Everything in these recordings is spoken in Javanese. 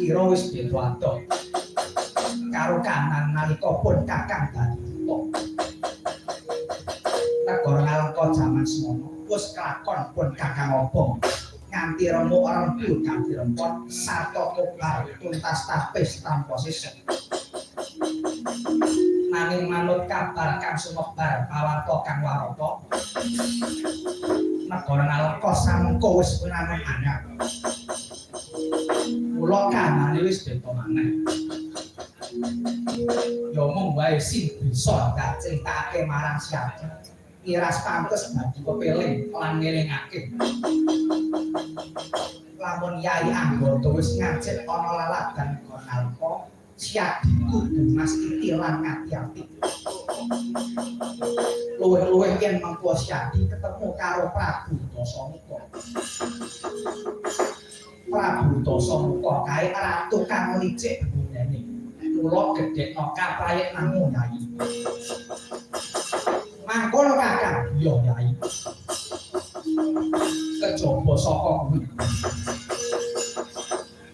kira wis beda adoh karo kanan nalika pun kakang dadi buta. Negara nalika jaman semono wis kelakon pun kakang obong nganti remuk rembu ganti rempon sarta kobar tuntas tapis tanpa sisih. Nanging manut kabar kang sumebar pawarta kang warata negara nalika samengko wis penangan anyar. Mula kanane wis beda maneh. Ya mung wae sing bisa dak critakake marang siapa. Iras pantes dadi kepeling lan ngelingake. Lamun Yai Anggota wis ngajek ana laladan nalika siap kudu mas iki lan ngati-ati. Luwih-luwih yen mangko Syadi ketemu karo Prabu Dasamuka. Prabu Dasamuka kae ratu kang licik bunene. Mula gedhekno kaprayitnamu Yai. Mangkono Kakang, iya Yai. Kejaba saka kuwi.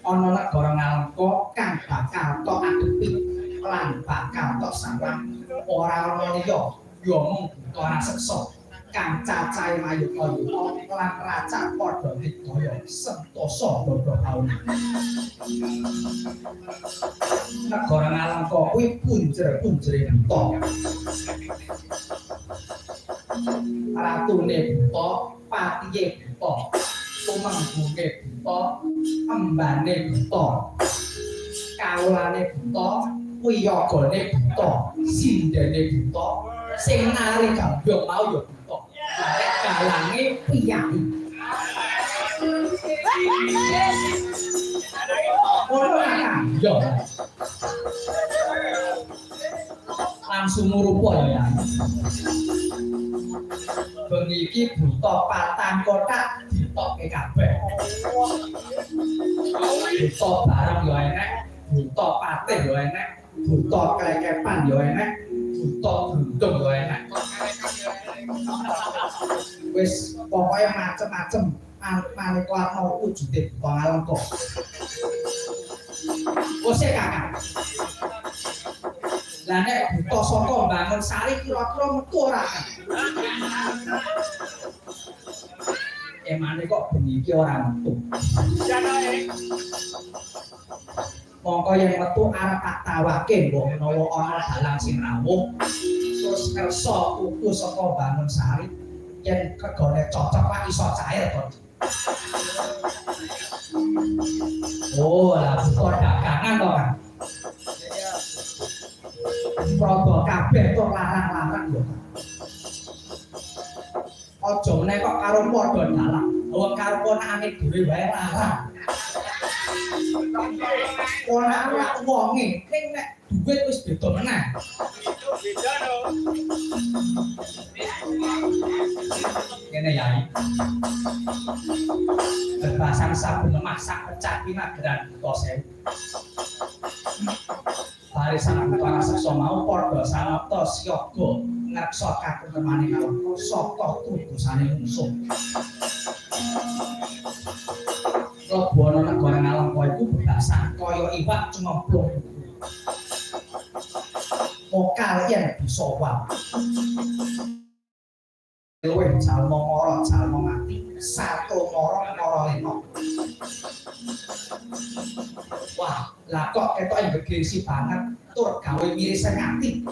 Ana negara ngalengka kang bakal tok adepi lan bakal tok sawang ora ana liya ya mung ora seksa kang cacahe mayuta-yuta lan racak padha digaya sentosa bodho kaum. Negara ngalengka kuwi punjer-punjere buta. Ratune buta, patihe buta, tumenggunge buta, embane buta, kawulane buta, wiyagane buta, sindene buta, sing nari gambyong mau ya buta. Nek dalange piyai. Ora kan yo. Langsung rupa ya. Bengi iki buta patang kotak ditokke kabeh. Buta barang ya enek, buta patih ya enek, buta klekepan ya enek, buta glundung ya enek. Wis pokoke macem-macem maneka ana wujude buta ngalengka. Ose Kakang. Lah nek buta saka Bangun Sari kira-kira metu ora kan? Emane kok bengi iki ora metu. Mongko yen metu arep tak tawake mbok menawa ana dalang sing rawuh terus kersa tuku saka Bangun Sari yen regane cocok lan iso cair to. Oh, lah buka dagangan to kan. Probo kabeh tur larang-larang lho. Aja meneh kok karo padha dalang. Wong karo ponakane dhewe wae larang. Ponakane lak wonge, ning nek duit wis beda meneh. Beda lho. Ngene Yai. Bebasan sabun masak pecah pinageran buta sewu. Barisan para seksa mau padha samapta siyaga ngreksa kakutemane nalika saka tungkusane musuh. Lebono negara ngalengka iku bebasan kaya iwak cemplung. Mokal yen bisa wae. Luwih jalma mara jalma mati, satu mara leno. Wah, lah kok ketoke gegesi banget tur gawe mirisen ati.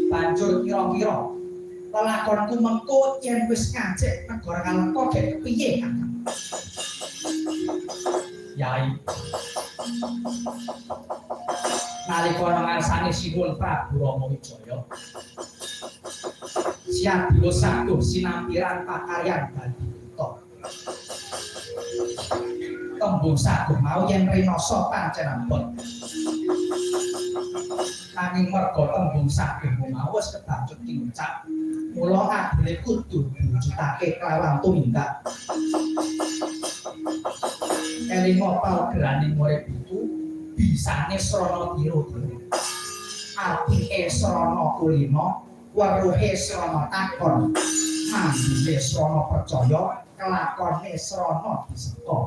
Banjur kira-kira lelakonku mengko yen wis ngajek negara ngalengka gek kepiye kan? Yai. Nalika ngarsane Sinuwun Prabu Rama Wijaya. Siap bilo saguh sinampiran pakaryan dadi buta. Tembung saguh mau yen rinoso pancen ambot. Nanging merga tembung saguh mau wis kebacut diucap, mula adile kudu diwujudake kelawan tumindak. Elingo pawegeraning urip iku bisane srana dira-dira. Apike srana kulina, weruhe srana takon, mandine srana percaya, kelakone srana diseka.